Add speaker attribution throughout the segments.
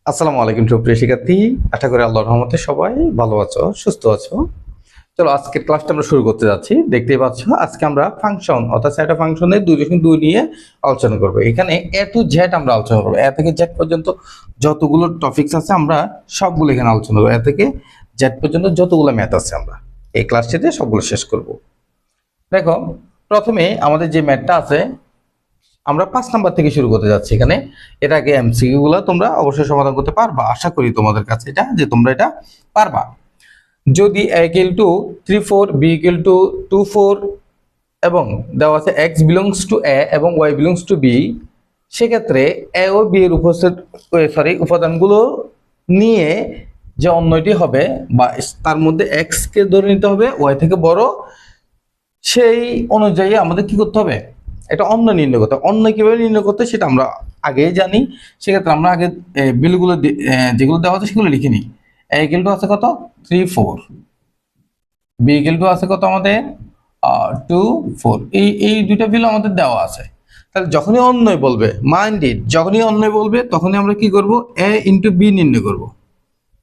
Speaker 1: আসসালামু আলাইকুম সুপ্রিয় শিক্ষার্থী, আশা করি আল্লাহর রহমতে সবাই ভালো আছো, সুস্থ আছো। চলো আজকের ক্লাসটা আমরা শুরু করতে যাচ্ছি। দেখতেই পাচ্ছ আজকে আমরা ফাংশন অর্থাৎ সেট অফ ফাংশনের 2.2 নিয়ে আলোচনা করব। এখানে এ টু জেড আমরা আলোচনা করব, এ থেকে জেড পর্যন্ত যতগুলো টপিকস আছে আমরা সবগুলো এখানে আলোচনা করব। এ থেকে জেড পর্যন্ত যতগুলো ম্যাথ আছে আমরা এই ক্লাসটিতে সবগুলো শেষ করব। দেখো, প্রথমে আমাদের যে ম্যাথটা আছে আমরা 5 নাম্বার থেকে শুরু করতে যাচ্ছি। এখানে এর আগে এমসিকিউ গুলো তোমরা অবশ্যই সমাধান করতে পারবা, আশা করি তোমাদের কাছে এটা যে তোমরা এটা পারবা। যদি a equal to 3 4 b equal to 2 4 এবং দেওয়া আছে x belongs to a এবং y belongs to b, সেক্ষেত্রে a ও b এর উপাদানগুলো নিয়ে যে অন্যটি হবে বা তার মধ্যে x কে ধরে নিতে হবে y থেকে বড়, সেই অনুযায়ী আমাদের কি করতে হবে, এটা অন্য নির্ণয় করতে। অন্য কিভাবে নির্ণয় করতে সেটা আমরা আগেই জানি। সেক্ষেত্রে আমরা আগে বিলগুলো যেগুলো দেওয়া আছে সেগুলো লিখে নিই। a equal to আছে কত 3 4, b equal to আছে কত আমাদের 2 4। এই দুইটা বিল আমাদের দেওয়া আছে। তাহলে যখনই অন্যয় বলবে, মাইন্ড ইট, যখনই অন্যয় বলবে তখনই আমরা কি করব, a ইন্টু b নির্ণয় করব।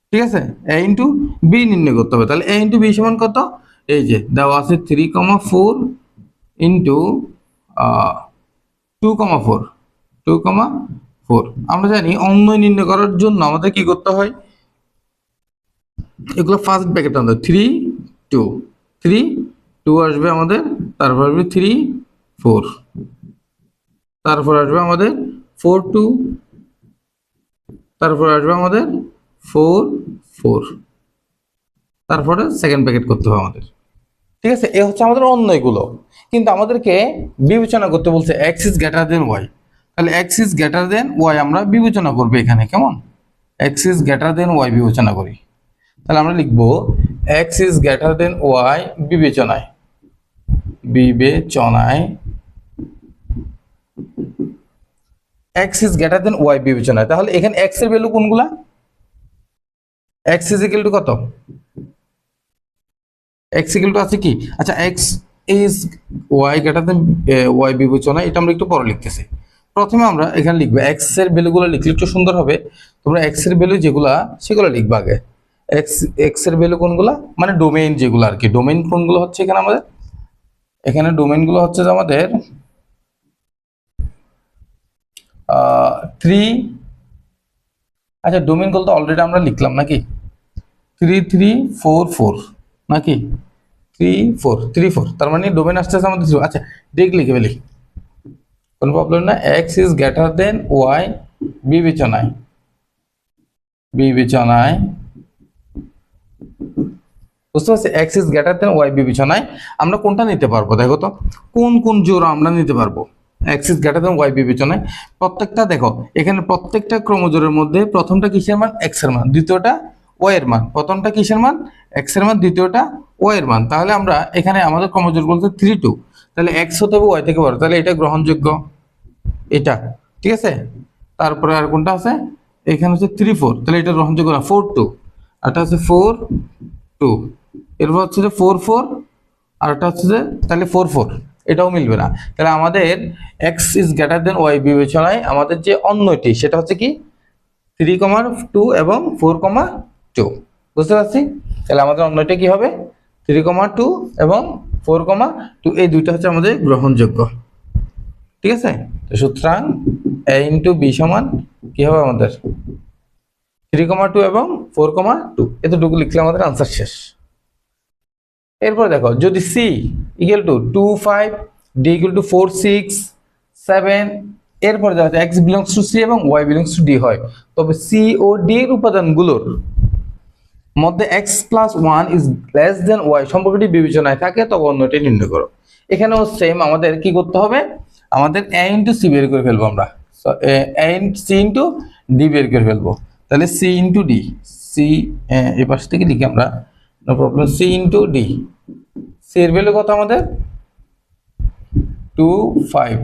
Speaker 1: ঠিক আছে, a ইন্টু b নির্ণয় করতে হবে। তাহলে a ইন্টু b সমান কত, এই যে দেওয়া আছে 3,4 ইন্টু 2,4 2,4। আমরা জানি অন্যয় নির্ণয় করার জন্য আমাদের কি করতে হয়, এগুলো ফার্স্ট ব্র্যাকেট আনতে 3 2 3 2 আসবে আমাদের, তারপর আসবে 3 4, তারপর আসবে আমাদের 4 2, তারপর আসবে আমাদের 4 4, তারপরে সেকেন্ড ব্র্যাকেট করতে হবে আমাদের। ঠিক আছে, এ হচ্ছে আমাদের অন্যয়গুলো। কিন্তু আমাদেরকে বিবেচনা করতে বলছে x is greater than y. তাহলে x is greater than y আমরা বিবেচনা করবো এখানে। কেমন, x is greater than y বিবেচনা করি। তাহলে আমরা লিখবো x is greater than y বিবেচনায়, বিবেচনায় x is greater than y বিবেচনায়। তাহলে এখানে এক্স এর ভ্যালু কোনগুলা, এক্স ইজ ইকুয়াল টু কত, এক্স ইকুয়াল টু আছে কি, আচ্ছা x is y greater than y বিবেচনা, এটা আমরা একটু পরে লিখতেছি। প্রথমে আমরা এখানে লিখবো এক্স এর ভ্যালুগুলো লিখলে একটু সুন্দর হবে। তোমরা এক্স এর ভ্যালু যেগুলা সেগুলো লিখবা আগে। এক্স এক্স এর ভ্যালু কোনগুলা, মানে ডোমেইন যেগুলো আর কি। ডোমেইন কোনগুলো হচ্ছে এখানে আমাদের, এখানে ডোমেইন গুলো হচ্ছে যে আমাদের 3, আচ্ছা ডোমেইন গুলো তো অলরেডি আমরা লিখলাম নাকি, 3 3 4 4 নাকি, 3 4 3 4, তার মানে ডোমেইন আসতেছে আমাদের 0। আচ্ছা ডিরেক্ট লিখে ফেলি, কোনো প্রবলেম না। X is greater than y বিবেচনায়, বিবেচনায় বুঝতে পারছি, x is greater than y বিবেচনায় আমরা কোনটা নিতে পারবো, দেখো তো কোন কোন জোড়া আমরা নিতে পারবো x is greater than y বিবেচনায়। প্রত্যেকটা দেখো, এখানে প্রত্যেকটা ক্রমজোড়ের মধ্যে প্রথমটা কিসের মান, এক্স এর মান, দ্বিতীয়টা ওয়াই এর মান। প্রথমটা কিসের মান, এক্স এর মান, দ্বিতীয়টা ওয়াই এর মান। তাহলে আমরা এখানে আমাদের ক্রমজোড় বলতে 3 2, তাহলে এক্স হতে হবে ওয়াই থেকে বড়, তাহলে এটা গ্রহণযোগ্য, এটা ঠিক আছে। তারপরে আর কোনটা আছে, এখানে হচ্ছে 3 4, তাহলে এটা গ্রহণযোগ্য না। 4 2, এটা হচ্ছে 4 2, এরপর হচ্ছে যে 4 4, আর এটা হচ্ছে যে তাহলে 4 4, এটাও মিলবে না। তাহলে আমাদের x is greater than y বিবেচনায় আমাদের যে অন্যটি সেটা হচ্ছে কি 3,2 এবং 4,2, বুঝতে পারছি। তাহলে আমাদের অন্যটি কি হবে 3,2 এবং 4,2, এই দুইটা হচ্ছে আমাদের গ্রহণযোগ্য। ঠিক আছে, তো সুতরাং a ইন্টু বি সমান কি হবে আমাদের 3,2 এবং 4,2, এতটুকু লিখলে আমাদের আনসার শেষ। এরপর দেখো, যদি C equal to 2 5, D equal to 4 6 7, এরপর দেখা যাচ্ছে এক্স বিলংস টু সি এবং ওয়াই বিলংস টু ডি হয়, তবে সি ও ডি এর উপাদানগুলোর মধ্যে x plus one is less than y সম্পর্কটি বিবেচনায় থাকে, তবে অন্যটি নির্ণয় করো। এখানেও সেম আমাদের কি করতে হবে, আমাদের এ ইন্টু সি বের করে ফেলবো আমরা, সি ইন্টু ডি বের করে ফেলবো। তাহলে সি ইন্টু ডি, সি এই পাশ থেকে লিখি আমরা, no problem. C into D, C এর ভ্যালু কত আমাদের 2 5,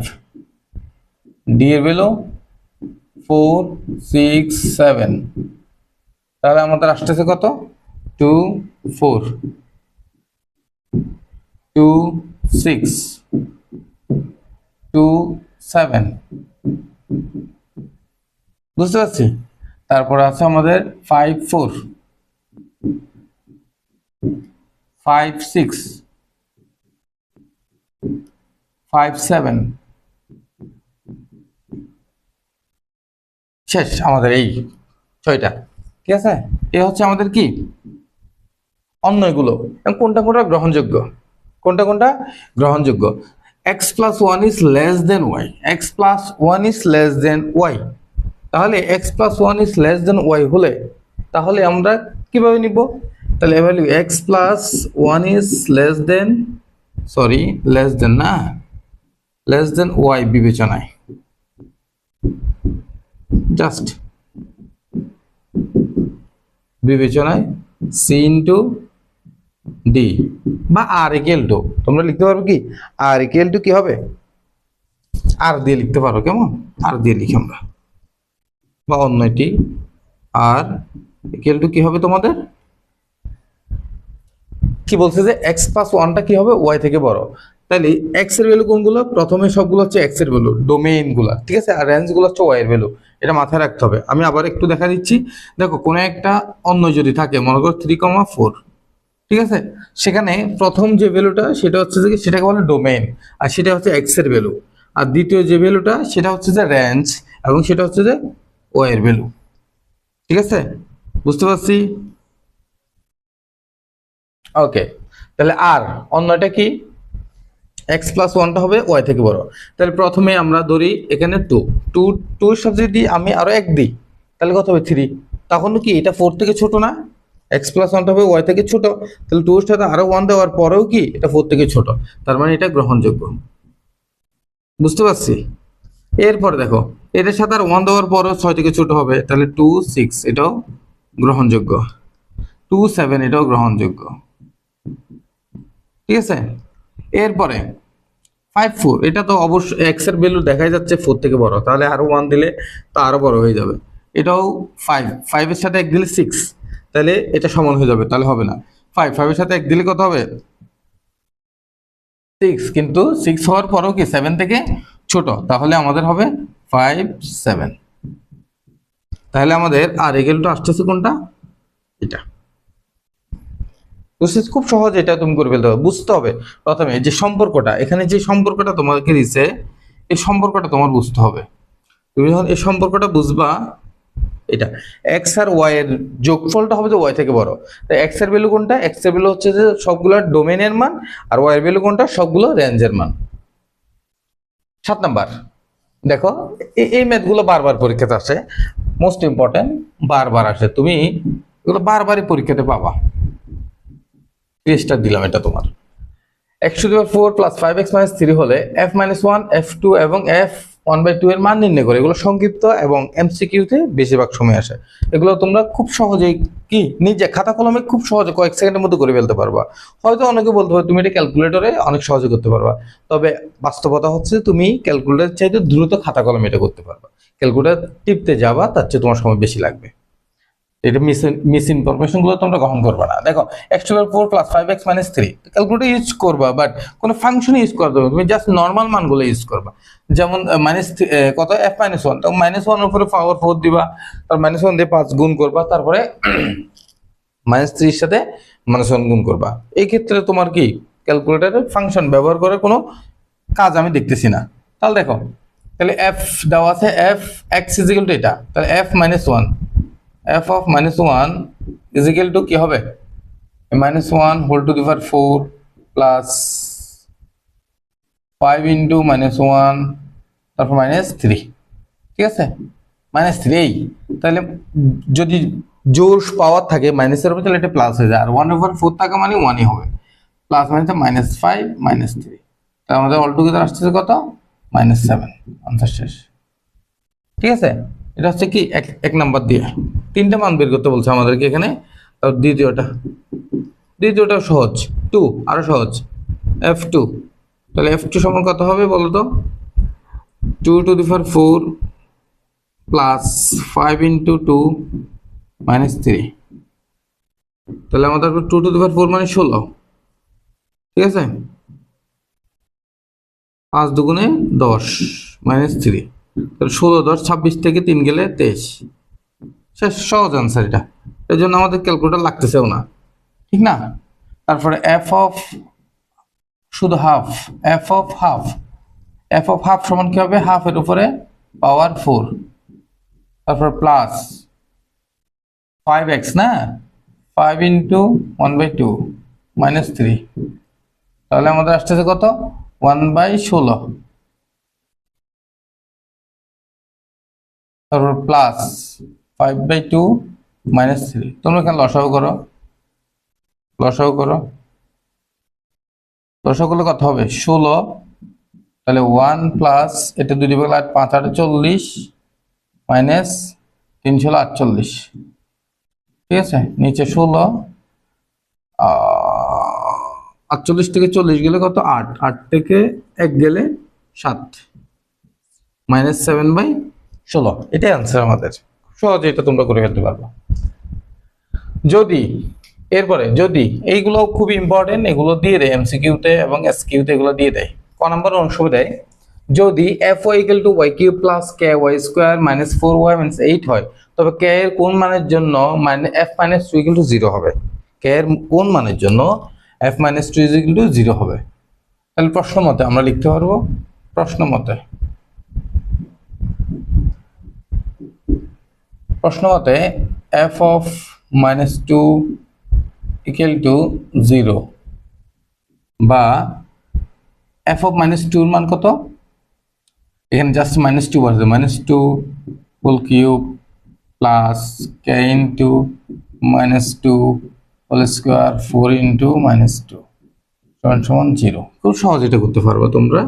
Speaker 1: ডি এর ভ্যালু 4 6 7, তাহলে আমাদের আসতেছে কত 2 4 2 6 2 7, বুঝতে পারছি। তারপরে আছে আমাদের 5 4 5 6 5 7, শেষ আমাদের এই 6টা। ঠিক আছে, এ হচ্ছে আমাদের কি অন্যগুলো। কোনটা কোনটা গ্রহণযোগ্য, কোনটা কোনটা গ্রহণযোগ্য। X plus one is less than y, x plus one is less than y. তাহলে x plus one is less than y হলে তাহলে আমরা কিভাবে নিব? তাহলে এবার x plus one is less than, sorry less than না, লেস দেন ওয়াই বিবেচনায়, জাস্ট বিবেচনায় সি ইন্টু ডি বা আর ইকুয়াল টু, তোমরা লিখতে পারবে কি আর ইকুয়াল টু কি হবে, আর দিয়ে লিখতে পারো, কেমন আর দিয়ে লিখি আমরা, বা অন্যটি আর ইকুয়াল টু কি হবে তোমাদের, কি বলছে যে এক্স প্লাস ওয়ানটা কি হবে ওয়াই থেকে বড়। তাহলে এক্স এর ভ্যালু কোনগুলো, প্রথমে সবগুলো হচ্ছে এক্স এর ভ্যালু ডোমেইন গুলা, ঠিক আছে, আর রেঞ্জ গুলো হচ্ছে ওয়াই এর ভ্যালু। এটা মাথায় রাখতে হবে। আমি আবার একটু দেখা দিচ্ছি, দেখো কোনো একটা অন্য যদি থাকে, মনে করো 3,4, ঠিক আছে, সেখানে প্রথম যে ভ্যালুটা সেটা হচ্ছে যে সেটাকে বলে ডোমেইন, আর সেটা হচ্ছে এক্স এর ভ্যালু, আর দ্বিতীয় যে ভ্যালুটা সেটা হচ্ছে যে রেঞ্জ, এবং সেটা হচ্ছে যে ওয়াই এর ভ্যালু। ঠিক আছে, বুঝতে পারছি? ওকে, তাহলে আর অন্যটা কি, এক্স প্লাস ওয়ানটা হবে ওয়াই থেকে বড়। তাহলে প্রথমে আমরা ধরি এখানে টু, টুর সাথে যদি আমি আরো এক দিই তাহলে কত হবে 3, তখন কি এটা 4 থেকে ছোট না? এক্স প্লাস ওয়ানটা হবে ওয়াই থেকে ছোট, তাহলে টুর সাথে আরো 1 দেওয়ার পরেও কি এটা 4 থেকে ছোট, তার মানে এটা গ্রহণযোগ্য। বুঝতে পারছি? এরপরে দেখো এটার সাথে আর 1 দেওয়ার পরেও 6 থেকে ছোট হবে, তাহলে 2 6 এটাও গ্রহণযোগ্য, 2 7 এটাও গ্রহণযোগ্য। ঠিক আছে, এরপরে 5 4 এটা তো অবশ্যই এক্স এর ভ্যালু দেখাই যাচ্ছে 4 থেকে বড়, তাহলে আরো 1 দিলে তো আরো বড় হয়ে যাবে। এটাও 5 এর সাথে 1 দিলে 6, তাহলে এটা সমান হয়ে যাবে, তাহলে হবে না। 5 এর সাথে 1 দিলে কত হবে 6, কিন্তু 6 হওয়ার পরেও কি 7 থেকে ছোট, তাহলে আমাদের হবে 5 7। তাহলে আমাদের আর ইকুয়াল টু আসতেছে কোনটা, এটা। বুঝছিস, খুব সহজ, এটা তুমি করে ফেলতে হবে। বুঝতে হবে প্রথমে যে সম্পর্কটা, এখানে যে সম্পর্কটা তোমাকে দিছে এই সম্পর্কটা তোমার বুঝতে হবে। তুমি যখন এই সম্পর্কটা বুঝবা, এটা এক্স আর ওয়াই এর যোগফলটা হবে যে ওয়াই থেকে বড়। তাই এক্স এর ভ্যালু কোনটা, এক্স এর ভ্যালু হচ্ছে যে সবগুলো ডোমেইনের মান, আর ওয়াই এর ভ্যালু কোনটা, সবগুলো রেঞ্জের মান। 7 নাম্বার দেখো, এই ম্যাথগুলো বারবার পরীক্ষাতে আসে, মোস্ট ইম্পর্টেন্ট, বারবার আসে, তুমি এগুলো বারবারই পরীক্ষাতে পাবা। টেস্টটা দিলাম এটা তোমার। x⁴ প্লাস 5x-3 হলে f-1 f2 এবং f1/2 এর মান নির্ণয় করে। এগুলো সংক্ষিপ্ত এবং এমসিকিউতে বেশিরভাগ সময় আসে। এগুলো তোমরা খুব সহজেই কি নিজে খাতা কলমে খুব সহজে কয়েক সেকেন্ডের মধ্যে করে ফেলতে পারবা। হয়তো অনেকে বলতে পারবে তুমি এটা ক্যালকুলেটরে অনেক সহজে করতে পারবা, তবে বাস্তবতা হচ্ছে তুমি ক্যালকুলেটর চাইতে দ্রুত খাতা কলমে এটা করতে পারবা। ক্যালকুলেটর টিপতে যাবা তার চেয়ে তোমার সময় বেশি লাগবে। এটা মিস ইনফরমেশন গুলো তোমরা গ্রহণ করবে না। দেখো x⁴ plus 5x-3 calculator use করবা, বাট কোনো ফাংশন ইউজ করতে হবে, তুমি জাস্ট নর্মাল মানগুলো ইউজ করবা। যেমন কত f-1, তো -1 এর উপরে পাওয়ার 4 দিবা, তার -1 দিয়ে 5 গুণ করবা, তারপরে -3 এর সাথে -1 গুণ করবা। এই ক্ষেত্রে তোমার কি ক্যালকুলেটরের ফাংশন ব্যবহার করে কোনো কাজ আমি দেখতেছি না। তাহলে দেখো, তাহলে f দেওয়া আছে, f x = এটা, তাহলে f-1, f of -1 is equal to কি হবে, -1 whole to the power 4 plus 5 into -1 তারপর -3। ঠিক আছে, -3, তাহলে যদি জোর পাওয়ার থাকে মাইনাসের উপর তাহলে এটা প্লাস হয়ে যায়, আর 1/4 থাকা মানে 1ই হবে, প্লাস মানে -5 -3, তাহলে আমাদের অল টুগেদার আসছে কত, -7। আনসার শেষ। ঠিক আছে, এটা হচ্ছে কি এক নাম্বার দিয়ে 3টা মান বের করতে বলছে আমাদেরকে এখানে। তার দ্বিতীয়টা সহজ, 2 আরো সহজ, f2, তাহলে f2 সমান কত হবে বলো তো, 2 to the power 4 plus 5 into 2 -3, তাহলে আমাদের 2 to the power 4 মানে 16। ঠিক আছে, 5 দুগুণে 10 -3, তাহলে 16 10 26 থেকে 3 গেলে 23, শেষ, সহজ আনসার এটা, এর জন্য আমাদের ক্যালকুলেটর লাগতেছেও না, ঠিক না? তারপরে এফ অফ শুধু half, F of half, F of half সমান কি হবে, হাফ এর উপরে পাওয়ার 4, তারপর প্লাস 5x না, 5 ইন্টু 1/2 -3, তাহলে আমাদের আসতেছে কত, 1/16, তারপর প্লাস 5/2 -3, তোমরা এখানে লসাগু করো, লসাগু করো, লসাগু করলে কত হবে 16, তাহলে 1 প্লাস এটা 2 ভাগ 8, 5 8 40 মাইনাস 3 16 48, ঠিক আছে, নিচে 16, 48 থেকে 40 গেলে কত, 8, 8 থেকে 1 গেলে 7, -7/16, এটাই আনসার আমাদের। সহজে এটা তোমরা করে ফেলতে পারবে। যদি এরপরে যদি এইগুলো খুব ইম্পর্টেন্ট, এগুলো দিয়ে দেয় এমসিকিউতে এবং এসকিউতে, এগুলো দিয়ে দেয়। ক নম্বর অংশ দেয়, যদি fy = y³ + ky² - 4y - 8 হয়, তবে k এর কোন মানের জন্য f - 2 = 0 হবে। k এর কোন মানের জন্য f - 2 = 0 হবে। তাহলে প্রশ্ন মতে আমরা লিখতে পারবো, প্রশ্ন মতে f of -2 = 0 বা f of -2 এর মান কত, এখানে জাস্ট -2 বসে, -2 whole cube plus k into -2 whole square 4 into -2 সমান 0। খুব সহজ এটা করতে পারবো তোমরা।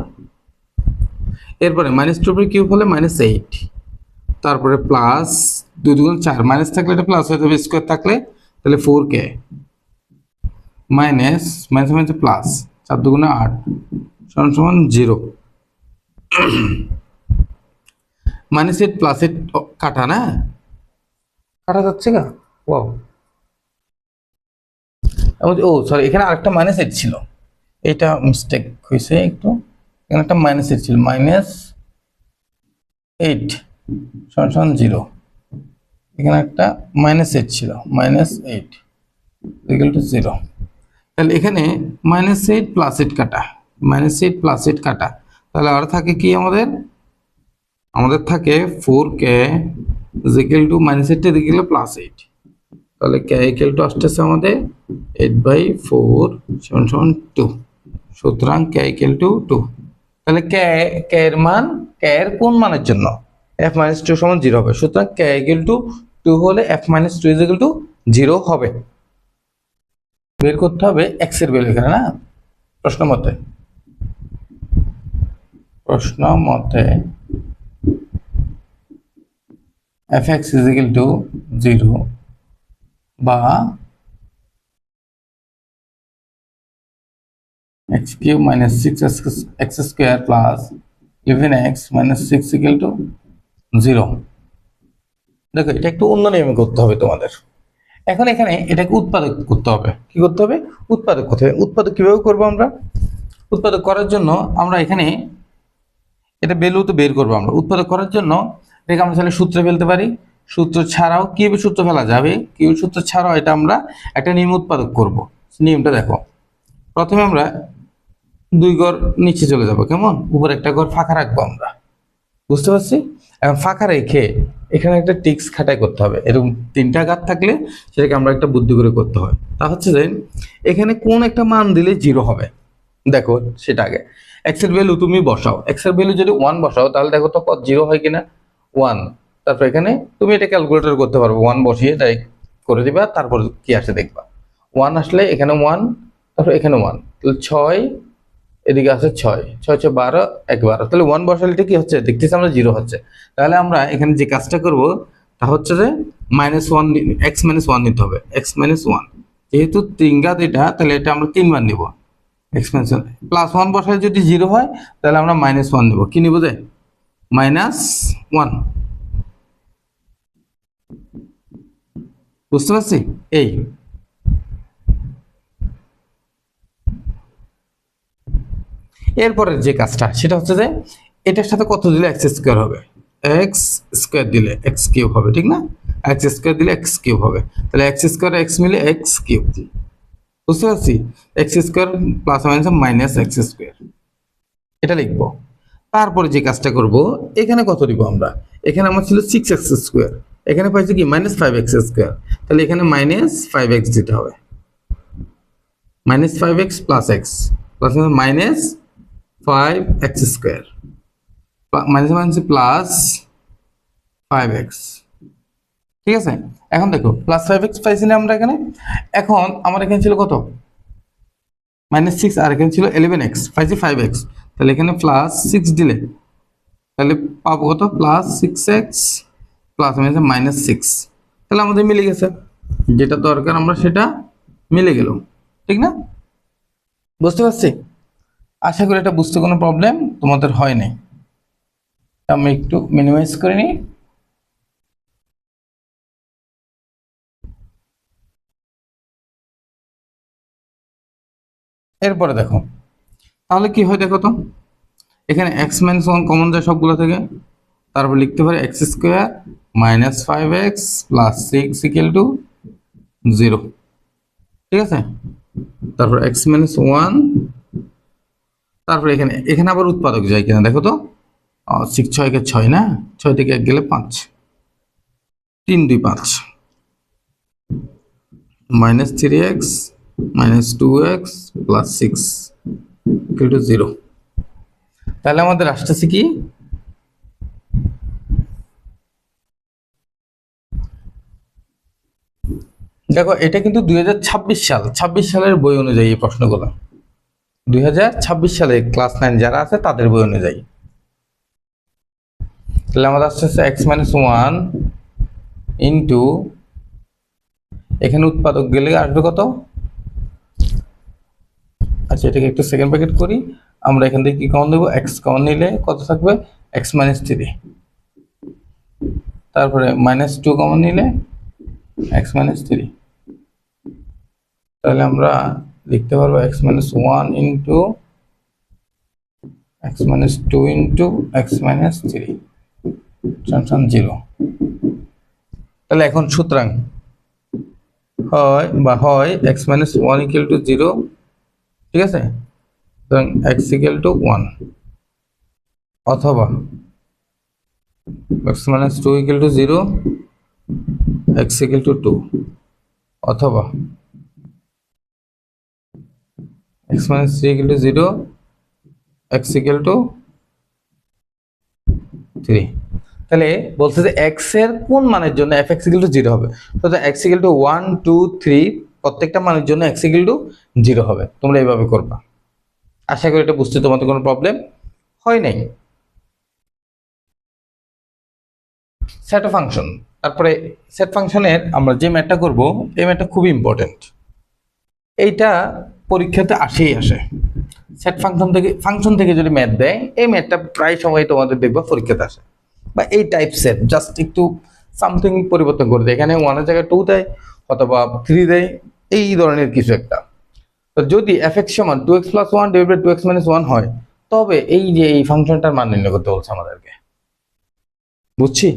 Speaker 1: এরপরে -2 কিউব হলে -8, তারপরে প্লাস 2 2 4, মাইনাস থাকলে এটা প্লাস হয়ে যাবে, স্কোয়ার থাকলে তাহলে 4k minus minus minus plus 4 2 8 সমান 0। -8 +8 কাটা না, কাটা যাচ্ছে না, ওয়াও, ও সরি, এখানে আরেকটা -8 ছিল, এটা মিস্টেক হয়েছে একটু, এখানে একটা -8 ছিল, -8 সমান 0, এখানে একটা -8 ছিল, -8 = 0, তাহলে এখানে -8 +8 কাটা, -8 +8 কাটা, তাহলে আর থাকে কি আমাদের থাকে 4k = -8 টা দিকে গেলে +8, তাহলে k = আসতেছে আমাদের 8/4 = 2, সুতরাং k = 2। তাহলে k এর মান, k এর কোন মানের জন্য f - 2 = 0 হবে, সুতরাং k = 2 হলে f - 2 = 0 হবে। বের করতে হবে x এর ভ্যালু এখানে না, প্রশ্ন মতে fx = 0 বা x³ - 6x² + 11x - 6 = 0। দেখো এটা একটু অন্য নিয়মে করতে হবে তোমাদের। এখন এখানে এটাকে উৎপাদক করতে হবে, কি করতে হবে, উৎপাদক করতে হবে। উৎপাদক কিভাবে করবো আমরা, উৎপাদক করার জন্য আমরা এখানে এটা ভ্যালু তো বের করবো আমরা। উৎপাদক করার জন্য এটাকে আমরা তাহলে সূত্রে ফেলতে পারি, সূত্র ছাড়াও কিভাবে সূত্র ফেলা যাবে, কিভাবে সূত্র ছাড়াও এটা আমরা একটা নিয়ম উৎপাদক করব। নিয়মটা দেখো, প্রথমে আমরা 2 ঘর নিচে চলে যাব, কেমন, উপরে একটা ঘর ফাঁকা রাখবো আমরা, বুঝতে পারছি। এখন ফাঁকা রেখে এখানে একটা টিক্স খাটাই করতে হবে, এরকম 3টা ঘাত থাকলে সেটাকে আমরা একটা বুদ্ধি করে করতে হয়। তা হচ্ছে যে এখানে কোন একটা মান দিলে 0 হবে, দেখো সেটা আগে x এর ভ্যালু তুমি বসাও, x এর ভ্যালু যদি 1 বসাও তাহলে দেখো তো কত 0 হয় কিনা, 1। তারপর এখানে তুমি এটা ক্যালকুলেটর করতে পারবে, 1 বসিয়ে ডাইরেক্ট করে দিবা, তারপর কি আসে দেখবা, 1 আসলে এখানে 1, তারপর এখানে 1, তাহলে 6, এদিকে আছে 6, 6 6 12, 1 12, তাহলে 1 বসালে কি হচ্ছে দেখতেছি আমরা 0 হচ্ছে। তাহলে আমরা এখানে যে কাজটা করব তা হচ্ছে যে -1 x - 1 নিতে হবে, x - 1, যেহেতু 3 ঘাত এটা, তাহলে এটা আমরা 3 বার নিব, এক্সপেনশন +1 বসালে যদি 0 হয় তাহলে আমরা -1 নেব, কি নিব যে -1, বুঝতে পারছি। এই এরপরের যে কাজটা সেটা হচ্ছে যে এটার সাথে কত দিলে x² হবে, x² দিলে x³ হবে, ঠিক না। এক্স স্কোয়ার দিলে এক্স কিউব হবে, তাহলে এক্স স্কোয়ার এক্স মিলে এক্স কিউব। বুঝতে পারছি? X square plus minus minus x square, এটা লিখবো। তারপরে যে কাজটা করব, এখানে কত দিব আমরা, এখানে আমার ছিল 6x স্কোয়ার, এখানে পাইছি কি -5x স্কোয়ার, তাহলে এখানে -5x দিতে হবে, -5x plus x plus -5x square minus minus plus 5x। ঠিক আছে, এখন দেখো +5x পাইছি না আমরা এখানে। এখন আমার এখানে ছিল কত, -6, আর এখানে ছিল 11x, পাইছি 5x, তাহলে এখানে +6 দিলে তাহলে পাবো কত, +6x প্লাস -6, তাহলে আমাদের মিলে গেছে, যেটা দরকার আমরা সেটা মিলে গেল, ঠিক না? বুঝতে পারছি? আশা করি এটা বুঝতে কোনো প্রবলেম তোমাদের হয় নাই। আমি একটু মিনিমাইজ করে নিই। এরপরে দেখো তাহলে কি হয় দেখো তো, এখানে x - 1 কমন যায় সবগুলো থেকে, তারপর লিখতে পারি x স্কোয়ার -5x প্লাস 6 = 0। ঠিক আছে, তারপর x - 1, তারপর এখানে এখানে আবার উৎপাদক যায় কিনা দেখো তো, 6 6 কে 6 না, 6 থেকে 1 গেলে 5, 3 2 5, -3x -2x প্লাস 6 = 0। তাহলে আমাদের আসতেছে কি, দেখো এটা কিন্তু 2026 সাল, 26 সালের বই অনুযায়ী এই প্রশ্নগুলো, 2026 সালে ক্লাস 9 যারা আছে তাদের বই অনুযায়ী। তাহলে আমাদের আসতেছে x - 1 ইন্টু, এখানে উৎপাদক গেলে আসবে কত, আচ্ছা এটাকে একটু সেকেন্ড ব্র্যাকেট করি, আমরা এখান থেকে কি কমন দেবো, x কমন নিলে কত থাকবে, x - 3, তারপরে -2 কমন নিলে x - 3, তাহলে আমরা লিখতে পারবো x - 1 into x - 2 into x - 3 সমান 0। তাহলে এখন সুতরাং হয় x - 1 = 0, ঠিক আছে, সুতরাং x = 1, অথবা x - 2 = 0, x = 2, অথবা x - 3 = 0, x = 3। তাহলে বলছে যে x এর কোন মানের জন্য fx = 0 হবে, তো x = 1 2 3 প্রত্যেকটা মানের জন্য x = 0 হবে। তোমরা এইভাবে করবা, আশা করি এটা বুঝতে তোমাদের কোনো প্রবলেম হয় নাই। সেট ফাংশন, তারপরে সেট ফাংশনের আমরা যে ম্যাথটা করব, এই ম্যাথটা খুব ইম্পর্টেন্ট, এইটা পরীক্ষাতে আসেই আসে। সেট ফাংশন থেকে যদি ম্যাথ দেয়, এই ম্যাথটা প্রায় সময় তোমাদের দেখবা পরীক্ষাতে আসে, বা এই টাইপ সেট জাস্ট একটু সামথিং পরিবর্তন করে দেয়, এখানে 1 এর জায়গায় 2 দেয় অথবা 3 দেয়, এই ধরনের কিছু একটা। তো যদি fx = 2x + 1 / 2x - 1 হয়, তবে এই যে এই ফাংশনটার মান নির্ণয় করতে বলছে আমাদেরকে, বুঝছি?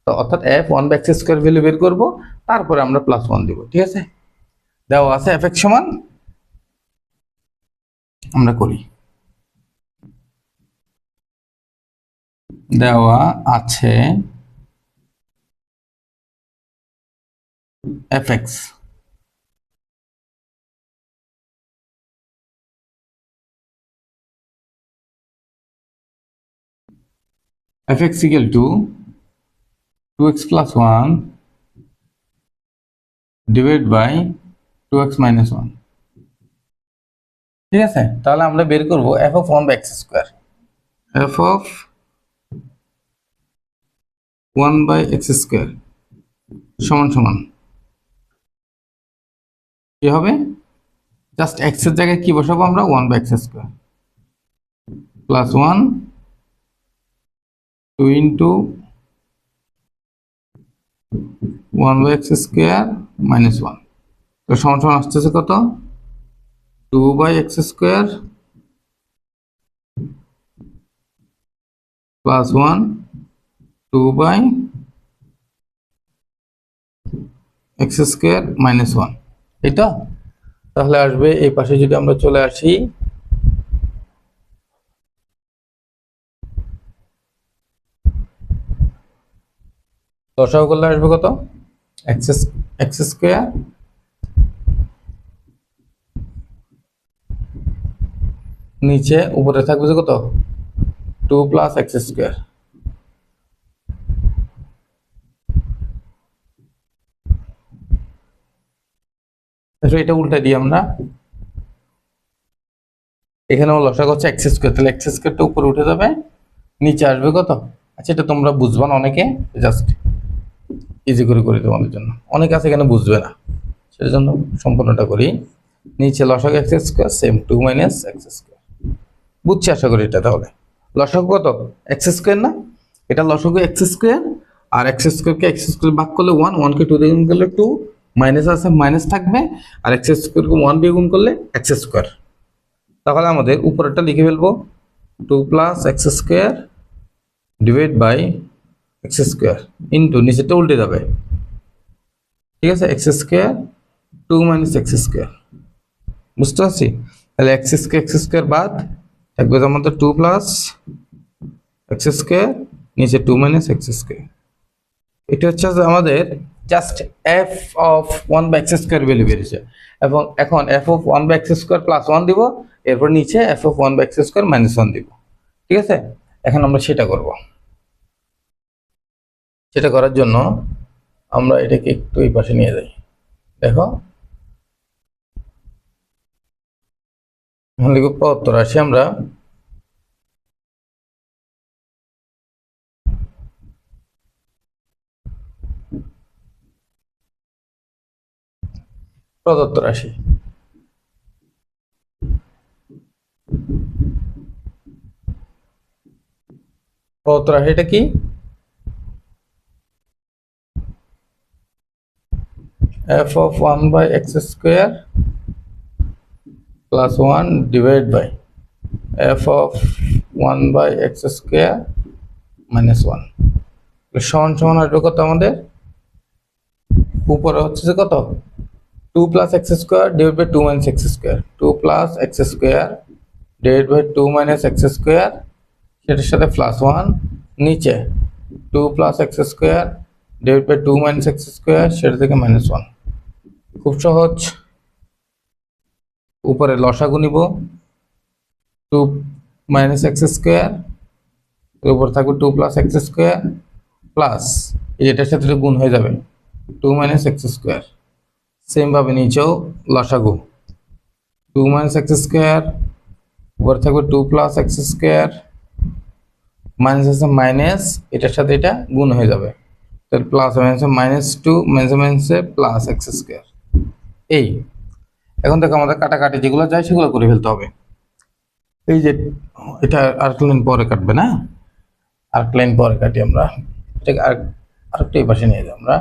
Speaker 1: তো অর্থাৎ f1/x² ভ্যালু বের করব, তারপরে আমরা +1 দিব। ঠিক আছে, দেওয়া আছে fx = আমরা করি, দেওয়া আছে fx = 2x + 1 / 2x - 1। ঠিক আছে, তাহলে আমরা বের করব f(1/x²), f(1/x² সমান সমান কি হবে, জাস্ট x এর জায়গায় কি বসাবো আমরা, 1/x² প্লাস 1 2 ইন্টু 1/x² - 1, তো সমান সমান আসতেছে কত, 2/x² plus 1 2/x²। X square minus one, এই তো। তাহলে আসবে এই পাশে যদি আমরা চলে আসি, লসাগু করলে আসবে কত, এক্স স্কোয়ার নিচে উপরে থাকবে যে কত, টু প্লাস এক্স স্কোয়ার। এটা উল্টা দিই আমরা, এখানেও লসাগু হচ্ছে এক্স স্কোয়ার, তাহলে এক্স স্কোয়ারটা উপরে উঠে যাবে, নিচে আসবে কত। আচ্ছা এটা তোমরা বুঝবা না অনেকে, জাস্ট ইজি করে তোমাদের জন্য, অনেকে আছে এখানে বুঝবে না, সেই জন্য সম্পূর্ণটা করি। নিচে লসাগু x square same to minus x square, বুঝছি আশা করি এটা। তাহলে লসাগু কত, এক্স স্কোয়ার না, এটা লসাগু এক্স স্কোয়ার, আর এক্স স্কোয়ারকে এক্স স্কোয়ার ভাগ করলে ওয়ান, ওয়ানকে টু দিয়ে গুণ করলে টু, মাইনাস আছে মাইনাস থাকবে, আর এক্স স্কোয়ারকে ওয়ান দিয়ে গুণ করলে এক্স স্কোয়ার। তাহলে আমাদের উপরেরটা লিখে ফেলবো, two plus x square divide by x square into নিচেটা উল্টে যাবে, ঠিক আছে, x square two minus x square, বুঝতে পারছি। তাহলে এক্স স্কোয়ার বাদ থাকবে আমাদের টু প্লাস এক্স স্কোয়ার, নিচে টু মাইনাস এক্স স্কোয়ার। এটা হচ্ছে আমাদের just f of one by x square value বেরিয়েছে, এবং এখন f of one by x square plus one দিব, এরপর নিচে f of one by x square minus one দিব, ঠিক আছে। এখন আমরা সেটা করব, সেটা করার জন্য আমরা এটাকে একটু এই পাশে নিয়ে যাই। দেখো লিখব প্রদত্ত রাশি, আমরা প্রদত্ত রাশি, প্রদত্ত রাশিটা কি, f of one by x square plus one divide by f of one by x square minus one, সমান সমান আসবে কত আমাদের, উপরে হচ্ছে যে কত, two plus x square divide by two minus x square, two plus x square divide by two minus x square, সেটার সাথে প্লাস ওয়ান, নিচে two plus x square divide by two minus x square, সেটা থেকে minus one. খুব সহজ, উপরে লসাগু নিব, টু মাইনাস এক্স স্কোয়ার, উপর থাকবে two plus x square plus এটার সাথে গুণ হয়ে যাবে two minus x square, same ভাবে নিচেও লসাগু, টু মাইনাস এক্স স্কোয়ার, উপর থাকবে two plus x square, minus আছে মাইনাস, এটার সাথে এটা গুণ হয়ে যাবে, তাহলে প্লাস মাইনাসে মাইনাস টু, মাইনাসে মাইনাসে প্লাস এক্স স্কোয়ার। এই এখন দেখো আমাদের কাটাকাটি যেগুলো যায় সেগুলো করে ফেলতে হবে। এই যে এটা আরেক লাইন পরে কাটবে না, আরেক লাইন পরে কাটি আমরা, এটাকে আরেকটা এই পাশে নিয়ে যাই আমরা,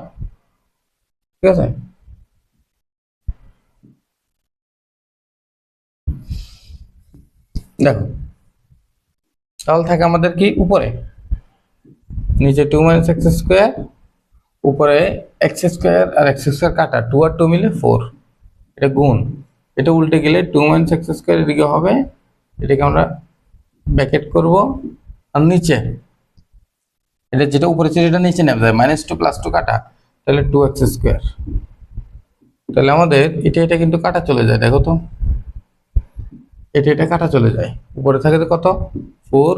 Speaker 1: ঠিক আছে। দেখো তাহলে থাকে আমাদের কি, উপরে নিচে টু মাইনাস এক্স স্কোয়ার, উপরে এক্স স্কোয়ার আর এক্স স্কোয়ার কাটা, টু আর টু মিলে ফোর, এটা গুণ, এটা উল্টে গেলে টু মাইনাস এক্স স্কোয়ার এদিকে হবে, এটাকে আমরা ব্র্যাকেট করব, আর নিচে এটা যেটা উপরে ছিল এটা নিচে নেমে যায়, মাইনাস টু প্লাস টু কাটা, তাহলে টু এক্স স্কোয়ার। তাহলে আমাদের এটা কিন্তু কাটা চলে যায়, দেখো তো এটা কাটা চলে যায়, উপরে থাকে তো কত ফোর,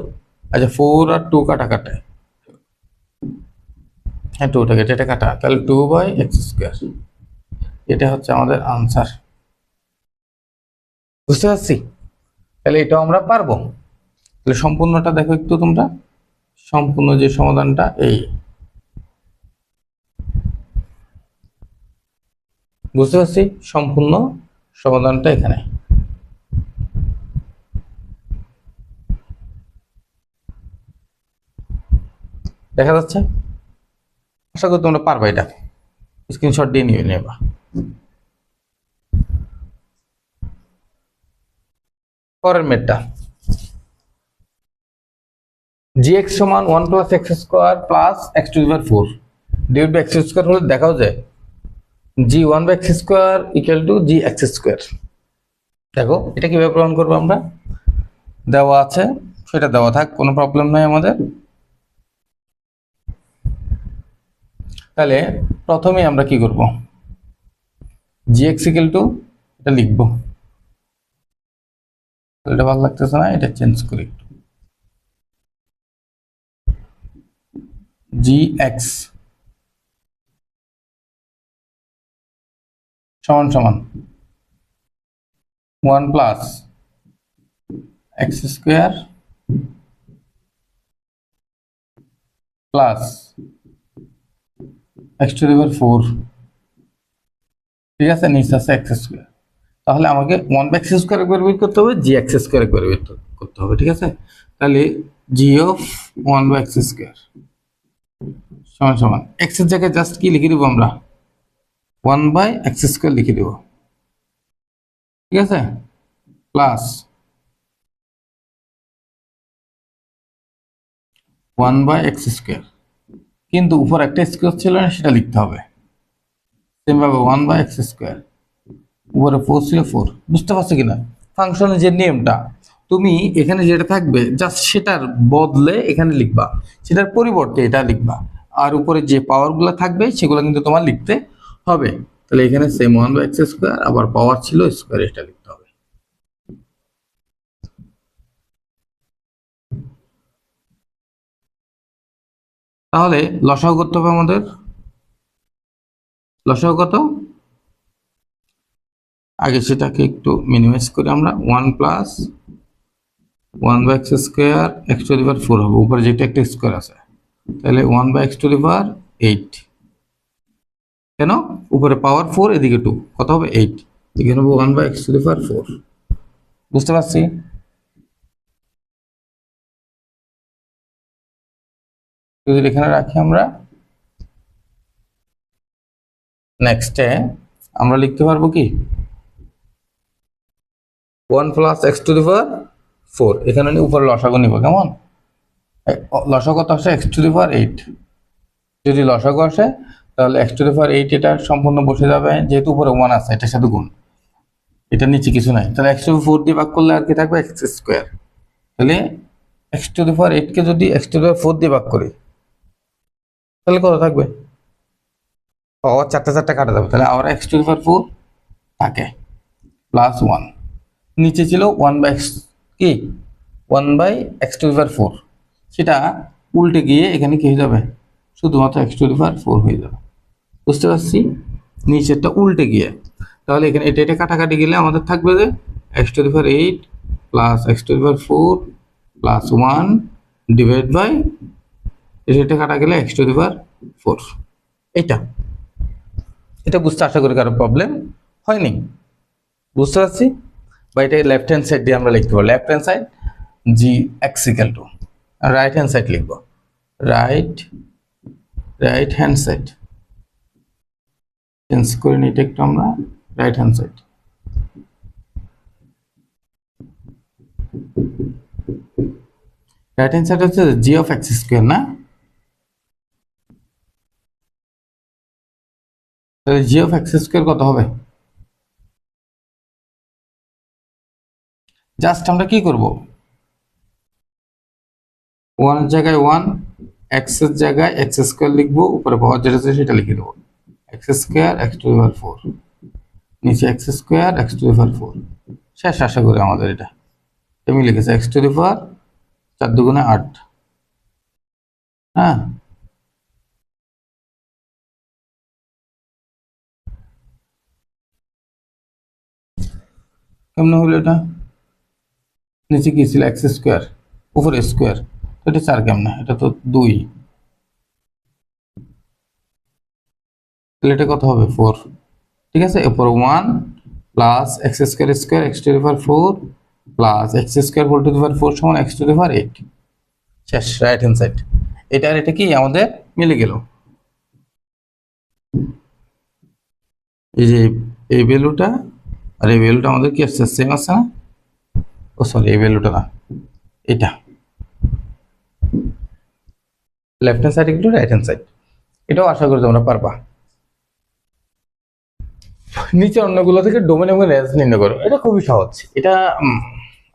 Speaker 1: আচ্ছা ফোর আর টু কাটা কাটে, হ্যাঁ টু থাকে, এটা কাটা, তাহলে টু বাই এক্স স্কোয়ার, এটা হচ্ছে আমাদের আনসার, বুঝতে পারছি। তাহলে এটাও আমরা পারবো। তাহলে সম্পূর্ণটা দেখো একটু তোমরা, সম্পূর্ণ যে সমাধানটা এই, বুঝতে পারছি, সম্পূর্ণ সমাধানটা এখানে। দেখা যাচ্ছে, আশা করি তোমরা পারবা, এটা স্ক্রিনশট দিয়ে নিয়ে নেবা। পরের মেটটা, gx সমান 1 plus x square plus x to the power 4 divide by x square হলে দেখাও যায় g one by x square equal to g x square. দেখো এটা কিভাবে প্রমাণ করবো আমরা, দেওয়া আছে সেটা দেওয়া থাক, কোনো প্রবলেম নাই আমাদের। তাহলে প্রথমে আমরা কি করব, জি এক্স ইকুয়াল টু এটা লিখবো, এটা ভালো লাগতেছে না, এটা চেঞ্জ করি একটু। জি এক্স সমান সমান 1 plus x square plus x to the power 4, ঠিক আছে, নিচে আছে এক্স স্কোয়ার। তাহলে আমাকে 1 বাই এক্স স্কোয়ার একবার বের করতে হবে, জি এক্স স্কোয়ার একবার বের করতে হবে, ঠিক আছে। তাহলে জি অফ 1 বাই এক্স স্কোয়ার সমান সমান এক্স এর জায়গায় জাস্ট কি লিখে দিব আমরা, 1 বাই এক্স স্কোয়ার লিখে দিব, ঠিক আছে, প্লাস 1 বাই এক্স স্কোয়ার, কিন্তু উপর একটা স্কোয়ার ছিল না, সেটা লিখতে হবে সেম ভাবে 1 বাই এক্স স্কোয়ার, উপরে 4 ছিল 4। বুঝতে পারছো কিনা ফাংশনের যে নিয়মটা, তুমি এখানে যেটা থাকবে জাস্ট সেটার বদলে এখানে লিখবা, সেটার পরিবর্তে এটা লিখবা, আর উপরে যে পাওয়ারগুলো থাকবে সেগুলো কিন্তু তোমার লিখতে হবে। তাহলে এখানে সেম 1 বাই এক্স স্কোয়ার, আবার পাওয়ার ছিল স্কোয়ার, এটা লিখতে হবে। তাহলে লসাগু করতে হবে আমাদের, লসাগু কত, আগে সেটাকে একটু মিনিমাইজ করে আমরা 1 plus 1 by x square x to the power 4 হবে, উপরে যেটা একটা স্কোয়ার আছে, তাহলে 1 by x to the power 8, কেন উপরে পাওয়ার 4 এদিকে 2, কত হবে 8, এখানে হবে 1 by x to the power 4। বুঝতে পারছি, যদি এখানে রাখি আমরা, নেক্সটে আমরা লিখতে পারবো কি 1 plus x to the power 4, এখানে উপরে লসাগু নিব, কেমন, লসাগু কত আসে এক্স টু দি পাওয়ার 8, যদি লসাগু আসে তাহলে এক্স টু দি পাওয়ার 8 এটা সম্পূর্ণ বসে যাবে, যেহেতু উপরে 1 আছে এটার সাথে গুণ, এটা নিচে কিছু নাই, তাহলে এক্স টু দি 4 দিয়ে ভাগ করলে আর কি থাকবে এক্স স্কোয়ার। তাহলে এক্স টু দি পাওয়ার 8 কে যদি এক্স টু দি পাওয়ার 4 দিয়ে ভাগ করি তাহলে কত থাকবে, পাওয়ার চারটা চারটা কাটা যাবে, তাহলে আবার এক্স টু দি পাওয়ার 4 থাকে প্লাস 1, নিচে ছিল 1 বাই এক্স, কি 1 by x to the power 4, সেটা উল্টে গিয়ে এখানে কি হয়ে যাবে, শুধুমাত্র এক্স টু দি পাওয়ার 4 হয়ে যাবে। বুঝতে পারছি, নিচেরটা উল্টে গিয়ে, তাহলে এখানে এটা এটা কাটাকাটি গেলে আমাদের থাকবে যে x to the power 8 plus x to the power 4 plus 1 divide by, এটা কাটা গেলে এক্স টু দি পাওয়ার 4। এটা এটা বুঝতে আশা করি কারো প্রবলেম হয়নি, বুঝতে পারছি। বা এটা লেফট হ্যান্ড সাইড দিয়ে আমরা লিখতে পারবো, লেফট হ্যান্ড সাইড জি x equal two, right hand side লিখবো, রাইট হ্যান্ড সাইড চেঞ্জ করে নিই, এটা একটু আমরা right hand side, right hand side হচ্ছে জি অফ এক্স স্কোয়ার না, তাহলে জি অফ এক্স স্কোয়ার কত হবে, জাস্ট আমরা কি করব, 1 এর জায়গায় 1, এক্স এর জায়গায় এক্স স্কোয়ার লিখবো, উপরে পাওয়ার যেটা আছে সেটা লিখে দেবো, x square x to the power 4, নিচে x square x to the power 4, শেষ আশা করি আমাদের এটা আমি লিখেছি এক্স টু দি পাওয়ার 4 দুগুণে 8, হ্যাঁ, কেমন হলো এটা, নিচে কি ছিল এক্স স্কোয়ার, উপরে স্কোয়ার, এটা 4 কেমন, এটা তো 2, তাহলে এটা কত হবে 4, ঠিক আছে, এরপর 1 plus x square square x to the power 4 plus x square whole to the power 4 সমান এক্স টু দি পাওয়ার 8, শেষ, রাইট হ্যান্ড সাইড। এটা আর এটা কি আমাদের মিলে গেল, এই যে এই ভ্যালুটা আর এই ভ্যালুটা আমাদের কি আসছে, সেম আছে না, ও সরি এই ভ্যালুটা না, এটা লেফট হ্যান্ড সাইড একটু রাইট হ্যান্ড সাইড, এটাও আশা করি তোমরা পারবা। নিচে অন্যগুলো থেকে ডোমেন এবং রেঞ্জ নির্ণয় করো। এটা খুবই সহজ, এটা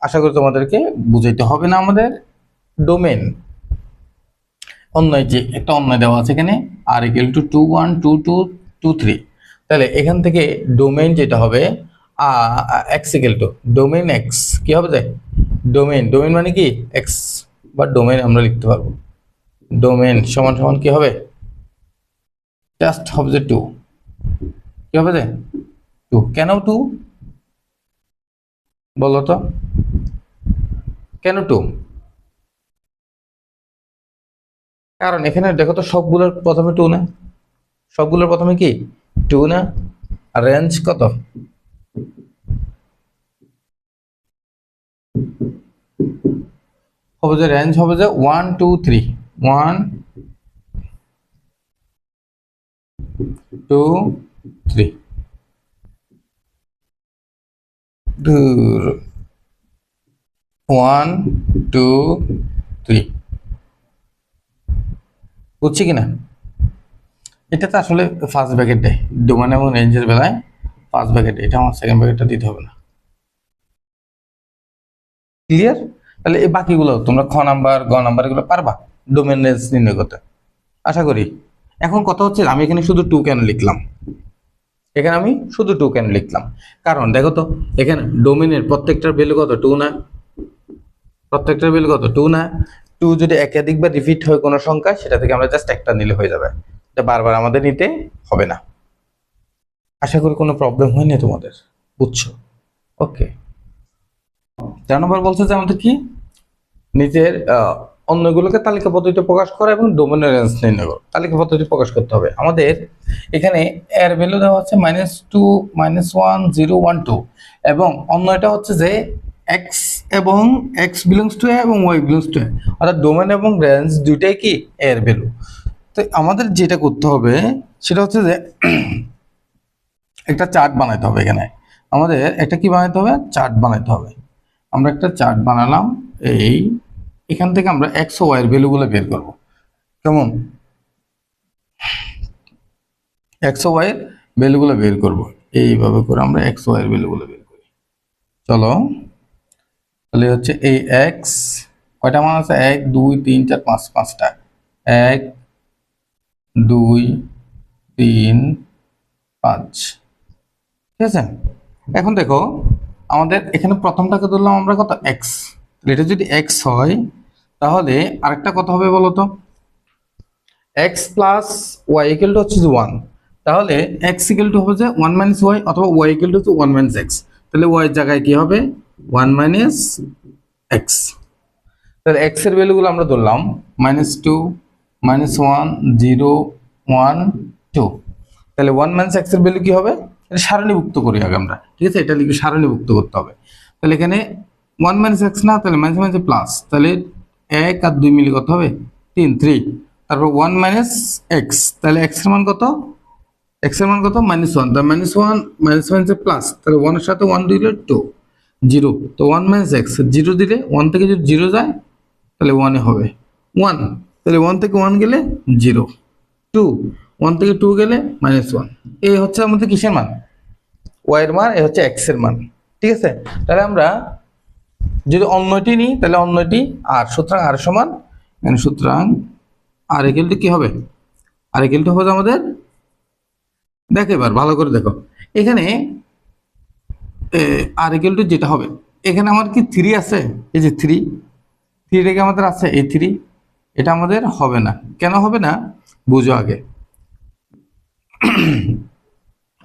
Speaker 1: আশা করি তোমাদেরকে বুঝাইতে হবে না। আমাদের ডোমেন অন্যয়, যে একটা অন্যয় দেওয়া আছে এখানে আর ইকুয়াল টু 2 1 2 2 2 3, তাহলে এখান থেকে ডোমেন যেটা হবে x equal two domain x কি হবে যায়, ডোমেন ডোমেন মানে কি এক্স, বা ডোমেন আমরা লিখতে পারবো ডোমেন সমান সমান কি হবে, জাস্ট হবে যে 2, কি হবে যে 2। কেন 2 বলো তো, কেন 2? কারণ এখানে দেখো তো সবগুলোর প্রথমে 2 না, সবগুলোর প্রথমে কি 2 না, আর রেঞ্জ কত, হবে যে রেঞ্জ হবে যে 1 2 3, 1 2 3 1 2 3, বুঝছি কিনা? এটা তো আসলে ফার্স্ট ব্র্যাকেট দেয় ডোমেন এবং রেঞ্জের বেলায়, ফার্স্ট ব্র্যাকেট, এটা আমার সেকেন্ড ব্র্যাকেটটা দিতে হবে না। ক্লিয়ার? তাহলে এই বাকিগুলো তোমরা খ নাম্বার গ নাম্বার এগুলো পারবা ডোমেন রেঞ্জ নির্ণয় করতে, আশা করি। এখন কথা হচ্ছে আমি এখানে শুধু 2 কেন লিখলাম, এখানে আমি শুধু 2 কেন লিখলাম, কারণ দেখো তো এখানে ডোমেনের প্রত্যেকটার ভ্যালু কত 2 না, প্রত্যেকটার ভ্যালু কত 2 না। 2 যদি একাধিকবার রিপিট হয় কোনো সংখ্যা, সেটা থেকে আমরা জাস্ট একটা নিলে হয়ে যাবে, এটা বারবার আমাদের নিতে হবে না। আশা করি কোনো প্রবলেম হয়নি তোমাদের, বুঝছো? ওকে। 4 নম্বর বলছে যে আমাদের কি নিজের অন্যগুলোকে তালিকা পদ্ধতিতে প্রকাশ করা এবং ডোমেনের রেঞ্জ নির্ণয় করা, তালিকা পদ্ধতি প্রকাশ করতে হবে। আমাদের এখানে এর ভ্যালু দেওয়া হচ্ছে -2 -1 0 1 2, এবং অন্যটা হচ্ছে যে এক্স এবং এক্স বিলংস টু এ এবং ওয়াই বিলংস টু এ, অর্থাৎ ডোমেন এবং রেঞ্জ দুইটাই কি এর ভ্যালু। তো আমাদের যেটা করতে হবে সেটা হচ্ছে যে একটা চার্ট বানাইতে হবে। এখানে আমাদের একটা কি বানাইতে হবে, চার্ট বানাইতে হবে। আমরা একটা চার্ট বানালাম, এই এখান থেকে আমরা এক্স ও ওয়াই এর ভ্যালুগুলো বের করব। কেমন, এক্স ও ওয়াই এর ভ্যালুগুলো বের করব, এইভাবে করে আমরা এক্স ও ওয়াই এর ভ্যালুগুলো বের করি। চলো, তাহলে হচ্ছে এই এক্স কয়টা মান আছে, 1 2 3 4 5, 5টা, 1 2 3 5, ঠিক আছে। এখন দেখো আমাদের এখানে প্রথমটাকে ধরলাম আমরা কত এক্স, এটা যদি এক্স হয় তাহলে আরেকটা কত হবে বলো তো, x plus y equal to হচ্ছে 1, তাহলে এক্স ইকুয়াল টু হবে যে 1 মাইনাস ওয়াই, অথবা y equal to 1 minus x, তাহলে ওয়াই এর জায়গায় কি হবে 1 মাইনাস এক্স। তাহলে এক্স এর ভ্যালুগুলো আমরা ধরলাম -2 -1 0 1 2, তাহলে 1 মাইনাস এক্স এর ভ্যালু কি হবে, এটা সারণীভুক্ত করি আগে আমরা, ঠিক আছে, এটা লিখে সারণীভুক্ত করতে হবে। তাহলে এখানে 1 মাইনাস এক্স না, তাহলে মাইনাস মাইনাস প্লাস, তাহলে 1 আর 2 মিলে কত হবে 3 3, তারপর 1 মাইনাস এক্স, তাহলে এক্স এর মান কত, এক্স এর মান কত -1, তাহলে -1 মাইনাস মাইনাসে প্লাস, তাহলে 1 এর সাথে 1 দিলে 2 0, তো 1 মাইনাস এক্স 0 দিলে 1 থেকে যদি 0 যায় তাহলে 1 এ হবে 1, তাহলে 1 থেকে 1 গেলে 0, 2 1 থেকে 2 গেলে -1, এই হচ্ছে আমাদের কিসের মান, ওয়াই এর মান, এই হচ্ছে এক্স এর মান, ঠিক আছে। তাহলে আমরা যদি অন্যটি নিই তাহলে অন্যটি আর, সুতরাং আর সমান এখানে, সুতরাং আর ইকুয়াল টু কি হবে, আর ইকুয়াল টু হবে আমাদের, দেখো এবার ভালো করে দেখো এখানে আর ইকুয়াল টু যেটা হবে, এখানে আমার কি 3 আছে, এই যে 3 রেখে আমাদের আছে এই 3, এটা আমাদের হবে না। কেন হবে না বুঝো আগে।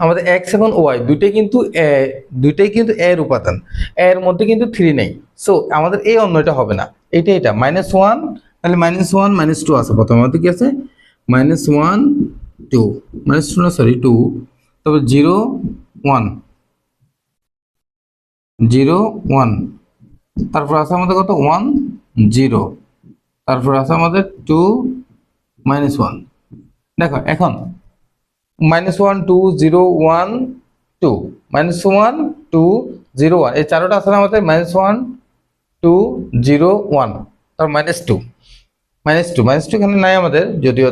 Speaker 1: আমাদের এক্স এবং ওয়াই দুইটাই কিন্তু এর উপাদান, এর মধ্যে কিন্তু 3 নেই, সো আমাদের এই অন্যটা হবে না, এটা -1, তাহলে -1 -2 আছে, প্রথমে আমাদের কি আছে -1 2 -2 না সরি 2, তারপর 0 1 0 1, তারপর আছে আমাদের কত 1 0, তারপর আছে আমাদের 2 -1। দেখো এখন -1 2 0 1 2, -1 2 0 1, এই চারোটা আছে না আমাদের, -1 2 0 1, তারপর -2, -2 এখানে নাই আমাদের, যদিও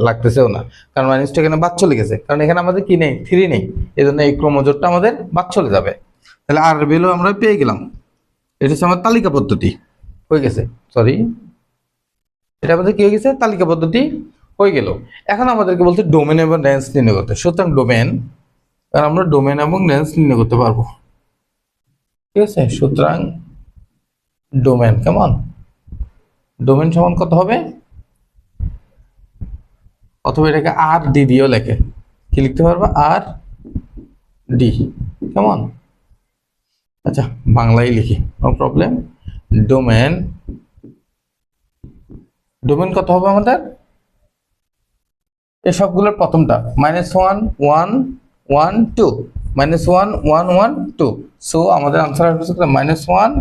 Speaker 1: লাগতেছেও না, কারণ -2 এখানে বাদ চলে গেছে, কারণ এখানে আমাদের কি নেই, 3 নেই, এই জন্য এই ক্রমজোড়টা আমাদের বাদ চলে যাবে। তাহলে আর ভ্যালু আমরা পেয়ে গেলাম। এটা হচ্ছে আমার তালিকা পদ্ধতি হয়ে গেছে, সরি, এটা আমাদের কি হয়ে গেছে, তালিকা পদ্ধতি হয়ে গেল। এখন আমাদেরকে বলতে ডোমেন এবং রেঞ্জ নির্ণয় করতে। সুতরাং ডোমেন, কারণ আমরা ডোমেন এবং রেঞ্জ নির্ণয় করতে পারবো, ঠিক আছে। সুতরাং ডোমেন, কেমন, ডোমেন সমান কত হবে, অথবা এটাকে আর ডি দিয়েও লেখে, কি লিখতে পারবো, আর ডি, কেমন। আচ্ছা, বাংলায় লিখি, নো প্রবলেম। ডোমেন, ডোমেন কত হবে আমাদের, এই সবগুলোর প্রথমটা -1 1 1 2, -1 1 1 2, সো আমাদের আনসার আসবে -1।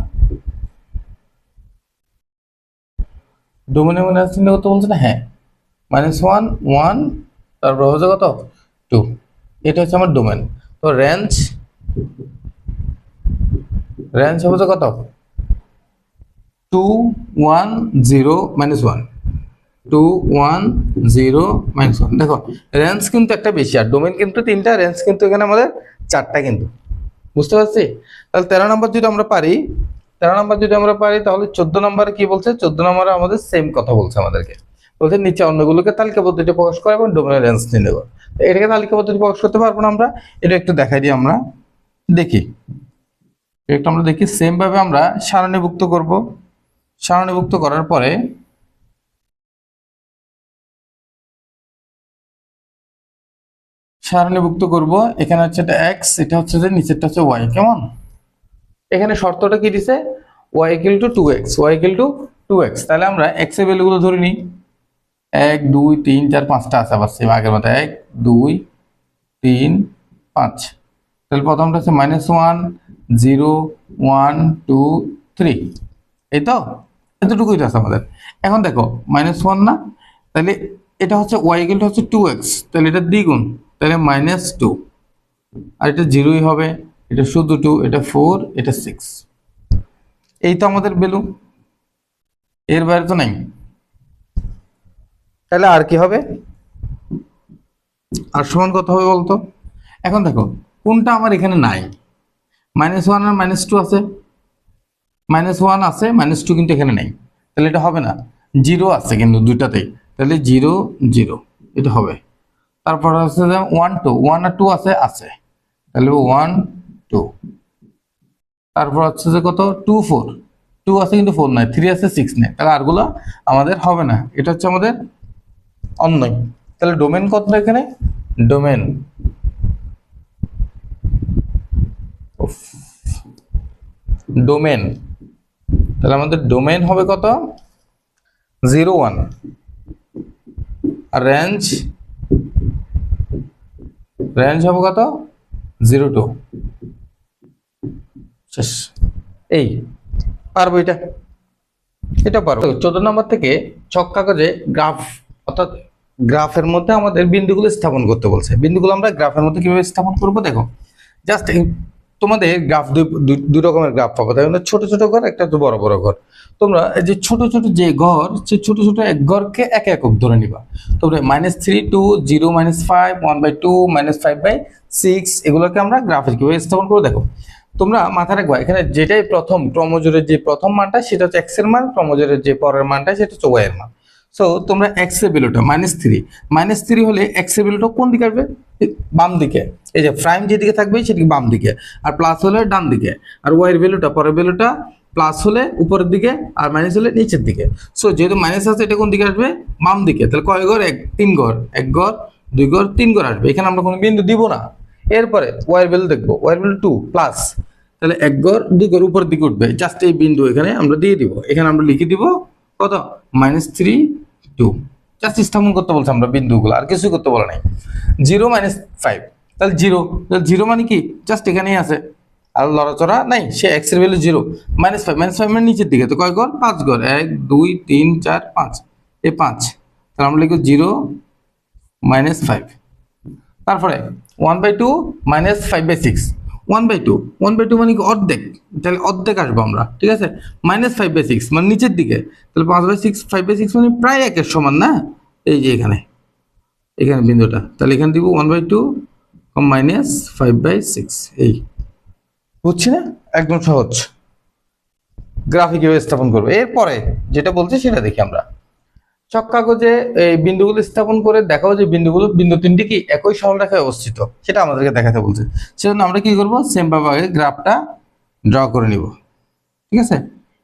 Speaker 1: ডোমেনের মানে চিহ্ন কত বলছে না, হ্যাঁ, -1 1, তারপর হচ্ছে কত 2, এটা হচ্ছে আমার ডোমেন। তো রেঞ্জ, রেঞ্জ হবে কত 2 1 0 -1, 2 1 0 -1। দেখো রেঞ্জ কিন্তু একটা বেশি, আর ডোমেন কিন্তু 3টা, রেঞ্জ কিন্তু এখানে আমাদের 4টা, কিন্তু বুঝতে পারছি। তাহলে 13 নম্বর যদি আমরা পারি, 13 নম্বর যদি আমরা পারি, তাহলে 14 নম্বরে কি বলছে, 14 নম্বরে আমাদের সেম কথা বলছে, আমাদেরকে বলছে নিচে অন্যগুলোকে তালিকা পদ্ধতিতে প্রকাশ করে এবং ডোমেনের রেঞ্জ নির্ণয় করে। এটাকে তালিকা পদ্ধতি প্রকাশ করতে পারবো না আমরা, এটা একটু দেখাই দিই, আমরা দেখি একটু, আমরা দেখি সেম ভাবে আমরা সারণীভুক্ত করব। সারণীভুক্ত করার পরে সারণীভুক্ত করব, এখানে হচ্ছে এটা x, এটা হচ্ছে যে নিচেরটা হচ্ছে y, কেমন। এখানে শর্তটা কি দিছে, y = 2x, y = 2x, তাহলে আমরা x এর ভ্যালুগুলো ধরে নিই, 1 2 3 4 5টা আছে আবার সেম আগের মতো, 1 2 3 5। তাহলে প্রথমটা হচ্ছে -1 0 1 2 3, এই তো, এতটুকুই আছে আমাদের। এখন দেখো -1 না, তাহলে এটা হচ্ছে y হচ্ছে 2x, তাহলে এটা দ্বিগুণ, তাহলে -2, আর এটা 0ই হবে, এটা শুধু 2, এটা 4, এটা 6, এই তো আমাদের ভ্যালু, এর বাইরে তো নাই। তাহলে আর কি হবে, আর সমান কত হবে বলতো। এখন দেখো কোনটা আমার এখানে নাই, -1 আর -2 আছে, -1 আছে, -2 কিন্তু এখানে নেই, তাহলে এটা হবে না। 0 আছে কিন্তু দুইটাতেই, তাহলে 0 0, এটা হবে। তারপর হচ্ছে যে 1 2, 1 আর 2 আছে, আছে, তাহলে 1 2। তারপর হচ্ছে যে কত 2 4, 2 আছে কিন্তু 4 নাই, 3 আছে 6 নেই, তাহলে আরগুলো আমাদের হবে না, এটা হচ্ছে আমাদের অন্যই। তাহলে ডোমেন কত এখানে, ডোমেন, ডোমেন, তাহলে আমাদের ডোমেন হবে কত 0 1, আর রেঞ্জ, রেঞ্জ হবে কত 0 2, শেষ। এই পারবো, এটা এটা পারবো। 14 নম্বর থেকে ছক কাগজে গ্রাফ, অর্থাৎ গ্রাফের মধ্যে আমাদের বিন্দুগুলো স্থাপন করতে বলছে। বিন্দুগুলো আমরা গ্রাফের মধ্যে কিভাবে স্থাপন করব, দেখো জাস্ট তোমাদের গ্রাফ দুই রকমের গ্রাফ পাবো, তাই না, ছোট ছোট ঘর, একটা বড় বড় ঘর। তোমরা এই যে ছোট ছোট যে ঘর, সে ছোট ছোট এক ঘরকে এক একক ধরে নিবা। তোমরা -3 2 0 -5 1/2 -5/6, এগুলোকে আমরা গ্রাফে কিভাবে স্থাপন করবো দেখো। তোমরা মাথায় রাখবা, এখানে যেটাই প্রথম ক্রমজোরের যে প্রথম মানটা সেটা হচ্ছে x এর মান, ক্রমজোরের যে পরের মানটা সেটা হচ্ছে y এর মান। সো তোমরা x এর ভ্যালুটা -3 হলে x এর ভ্যালুটা কোন দিকে আসবে, বাম দিকে, এই যে প্রাইম যেদিকে থাকবে সেদিকে বাম দিকে, আর প্লাস হলে ডান দিকে, আর y এর ভ্যালুটা পরের ভ্যালুটা প্লাস হলে উপরের দিকে, আর মাইনাস হলে নিচের দিকে। সো যেহেতু মাইনাস আছে, এটা কোন দিকে আসবে, বাম দিকে। তাহলে কয় ঘর, 3 ঘর, 1 ঘর 2 ঘর 3 ঘর আসবে, এখানে আমরা কোনো বিন্দু দিব না। এরপরে y এর ভ্যালু দেখবো, y এর ভ্যালু 2 প্লাস, তাহলে 1 ঘর 2 ঘর উপরের দিকে উঠবে, জাস্ট এই বিন্দু এখানে আমরা দিয়ে দিব, এখানে আমরা লিখে দিব কত -3 2, জাস্ট স্থাপন করতে বলছে আমরা বিন্দুগুলো, আর কিছু করতে বলা নাই। 0 -5, তাহলে 0 মানে কি, জাস্ট এখানেই আছে, আর লড়াচড়া নাই, সে x এর ভ্যালু 0 -5 মানে নিচের দিকে, তো কয় ঘর, 5 ঘর, 1 2 3 4 5, এই 5, তাহলে আমরা লিখব 0 -5। তারপরে 1/2 -5/6, 1/2, 1/2 মানে কি অর্ধেক, তাহলে অর্ধেক আসবো আমরা, ঠিক আছে। -5/6 মানে নিচের দিকে, তাহলে 5/6 5/6 মানে প্রায় একের সমান না, এই যে এখানে এখানে বিন্দুটা, তাহলে এখানে দিব 1/2 -5/6, এই বুঝছি না, একদম সহজ। গ্রাফিক কিভাবে স্থাপন করবো, এরপরে যেটা বলছে সেটা দেখি আমরা। চক কাগজে এই বিন্দুগুলো স্থাপন করে দেখাও যে বিন্দু তিনটি কি একই সরলরেখায় অবস্থিত, সেটা আমাদেরকে দেখাতে বলছে। সেজন্য আমরা কি করব, সেম ভাবে আগে গ্রাফটা ড্র করে নিব, ঠিক আছে।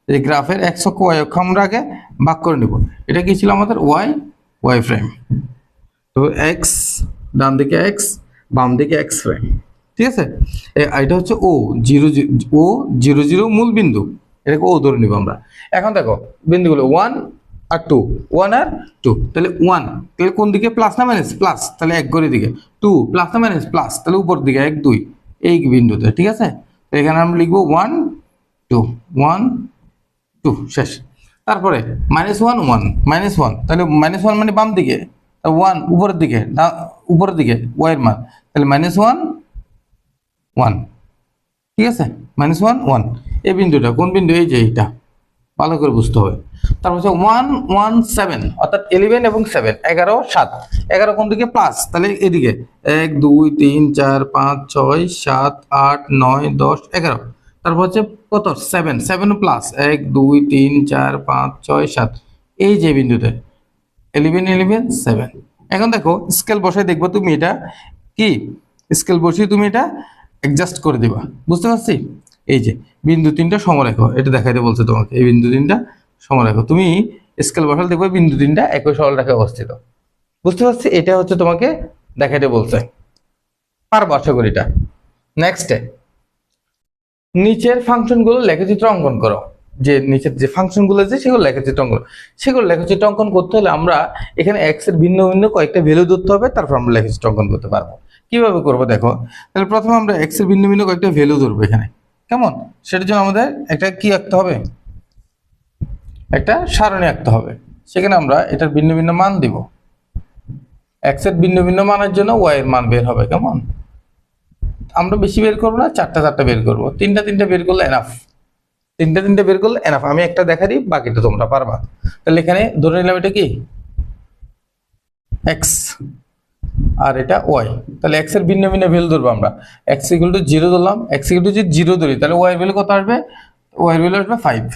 Speaker 1: এই গ্রাফের এক্স অক্ষ ওয়াই অক্ষ আমরা আগে ভাগ করে নিব। এটা কি ছিল আমাদের ওয়াই ফ্রেম, তো এক্স ডান দিকে এক্স, বাম দিকে এক্স ফ্রেম, ঠিক আছে। এটা হচ্ছে ও 0 0 মূল বিন্দু, এটাকে ও ধরে নিব আমরা। এখন দেখো বিন্দুগুলো 1 আর 2, 1 আর 2, তাহলে 1 তাহলে কোন দিকে, প্লাস না মাইনাস, প্লাস, তাহলে এক ঘড়ির দিকে। 2 প্লাস না মাইনাস, প্লাস, তাহলে উপর দিকে 1 2 এই বিন্দুতে, ঠিক আছে। তো এখানে আমরা লিখবো 1 2 1 2 শেষ। তারপরে -1 1 -1, তাহলে -1 মানে বাম দিকে, 1 উপরের দিকে, উপরের দিকে y এর মান, তাহলে -1 1, ঠিক আছে। -1 1 এই বিন্দুটা কোন বিন্দু, এই যে এইটা, ভালো করে বুঝতে হবে। তারপর হচ্ছে 1 1 7, অর্থাৎ 11 এবং 7 11 7, 11 কোন দিকে, প্লাস, তাহলে এদিকে 1 2 3 4 5 6 7 8 9 10 11, তারপর হচ্ছে কত 7 7 প্লাস 1 2 3 4 5 6 7, এই যে বিন্দুতে 11 11 7। এখন দেখো স্কেল বসাই দেখবো তুমি এটা কি, স্কেল বসিয়ে তুমি এটা অ্যাডজাস্ট করে দিবা, বুঝতে পারছি। এই যে বিন্দু তিনটা সমরেখা, এটা দেখাইতে বলছে তোমাকে, এই বিন্দু তিনটা সমরেখা, তুমি স্কেল বসালে দেখবে বিন্দু তিনটা একই সরলরেখায় অবস্থিত, বুঝতে পারছি। এটা হচ্ছে তোমাকে দেখাইতে বলছে, পারবো আশা করি এটা। নেক্সটে নিচের ফাংশনগুলো লেখচিত্র অঙ্কন করো, যে নিচের যে ফাংশনগুলো আছে সেগুলো লেখচিত্র অঙ্কন, সেগুলো লেখচিত্র অঙ্কন করতে হলে আমরা এখানে এক্স এর ভিন্ন ভিন্ন কয়েকটা ভ্যালু ধরতে হবে, তারপর আমরা লেখচিত্র অঙ্কন করতে পারবো। কিভাবে করবো দেখো, তাহলে প্রথমে আমরা এক্স এর ভিন্ন ভিন্ন কয়েকটা ভ্যালু ধরবো এখানে, কেমন, সেটার জন্য আমাদের একটা কি আঁকতে হবে, একটা সারণী আঁকতে হবে। সেখানে আমরা এটার ভিন্ন ভিন্ন মান দিব, এক্স এর ভিন্ন ভিন্ন মানের জন্য ওয়াই এর মান বের হবে, কেমন। আমরা বেশি বের করবো না, চারটা চারটা বের করবো, তিনটা বের করলে এনাফ, তিনটা বের করলে এনাফ। আমি একটা দেখা দিই, বাকিটা তোমরা পারবা। তাহলে এখানে ধরে নিলাম এটা কি এক্স আর এটা ওয়াই, তাহলে এক্স এর ভিন্ন ভিন্ন ভ্যালু ধরবো আমরা। এক্স ইকুয়াল টু 0 ধরলাম, এক্স ইকুয়াল টু যদি 0 ধরি তাহলে ওয়াই এর ভ্যালু কত আসবে, ওয়াই এর ভ্যালু আসবে 5,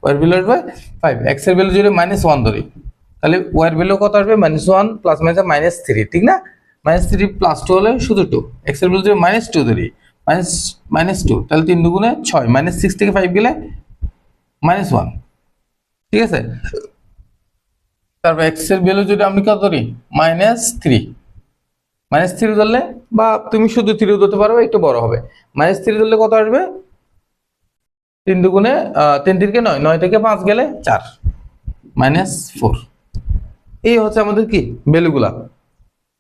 Speaker 1: ওয়াই এর ভ্যালু আসবে 5। এক্স এর ভ্যালু যদি -1 ধরি তাহলে ওয়াই এর ভ্যালু কত আসবে, -1 প্লাস -3, ঠিক না। -3 প্লাস 2 হলে শুধু 2, এক্স এর ভ্যালু যদি -2 ধরি, -2 তাহলে 3 দুগুণে 6, -6 থেকে 5 গেলে -1, ঠিক আছে। তারপর এক্স এর ভ্যালু যদি আমি কত ধরি, -3, -3 ধরলে, বা তুমি শুধু 3 ধরতে পারো, একটু বড় হবে। -3 ধরলে কত আসবে, 3 দুগুণে 3 3 9, 9 থেকে 5 গেলে 4, -4। এই হচ্ছে আমাদের কি ভ্যালুগুলা,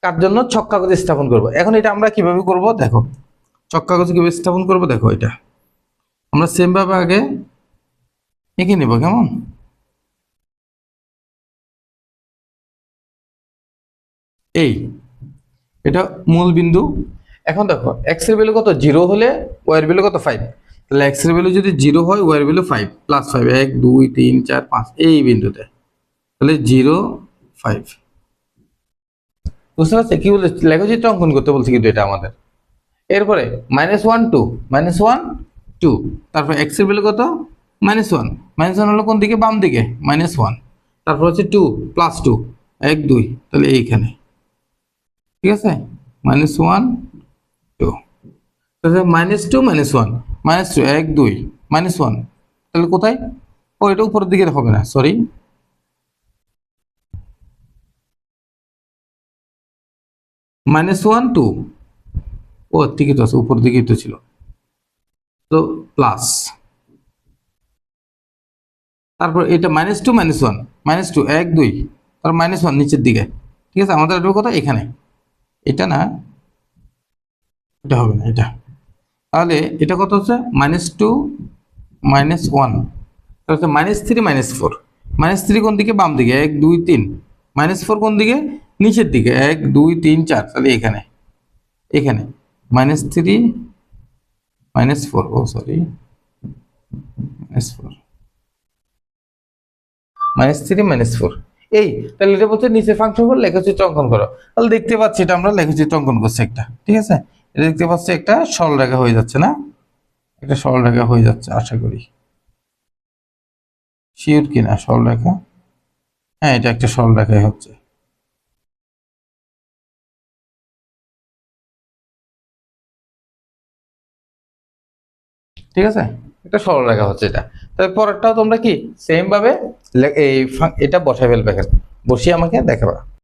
Speaker 1: কার জন্য, ছক কাগজে স্থাপন করব। এখন এটা আমরা কিভাবে করব দেখো, ছক কাগজে কিভাবে স্থাপন করব দেখো, এটা আমরা সেম ভাবে আগে এঁকে নিব, কেমন। এই এটা মূল বিন্দু। এখন দেখো এক্স এর ভ্যালু কত, 0 হলে ওয়াই এর ভ্যালু কত, 5, তাহলে এক্স এর ভ্যালু যদি 0 হয়, ওয়াই এর ভ্যালু 5 প্লাস 5, 1 2 3 4 5 এই বিন্দুতে, তাহলে 0 5, বুঝতে পারছি কি বলছে, লেখচিত্র অঙ্কন করতে বলছে কিন্তু এটা আমাদের। এরপরে -1 2 -1 2, তারপর এক্স এর ভ্যালু কত, -1, -1 হলো কোন দিকে, বাম দিকে, -1, তারপর হচ্ছে 2 প্লাস 2 1 2, তাহলে এইখানে, ঠিক আছে, -1 2, তাহলে -2 -1 -2 1 2 -1, তাহলে কোথায়, ও এটা উপরের দিকে হবে না, সরি, -1 2, ও ঠিকই তো আছে, উপর দিকেই তো ছিল, তো প্লাস, তারপর এটা -2 -1 -2 1 2, তারপর -1 নিচের দিকে, ঠিক আছে। আমাদের এটা কত, এখানে, এটা না, এটা হবে না, এটা, তাহলে এটা কত হচ্ছে, -2 -1, তাহলে -3 -4, -3 কোন দিকে, বাম দিকে 1 2 3, -4 কোন দিকে, নিচের দিকে 1 2 3 4, তাহলে এখানে, এখানে -3 -4, ও সরি, -4, -3 -4। এই তাহলে এটা বলছে নিচে ফাংশন করে লেখচিত্র অঙ্কন করো। তাহলে দেখতে পাচ্ছি এটা আমরা লেখচিত্র অঙ্কন করছি একটা, ঠিক আছে। এটা দেখতে পাচ্ছি একটা সরলরেখা হয়ে যাচ্ছে না, একটা সরলরেখা হয়ে যাচ্ছে আশা করি, শিওর কিনা সরলরেখা, হ্যাঁ এটা একটা সরলরেখাই হচ্ছে, ঠিক আছে, একটা সরলরেখা হচ্ছে এটা। তারপর পরেরটাও তোমরা কি সেম ভাবে এটা বসাই ফেলবে, এখানে বসিয়ে আমাকে দেখাবা।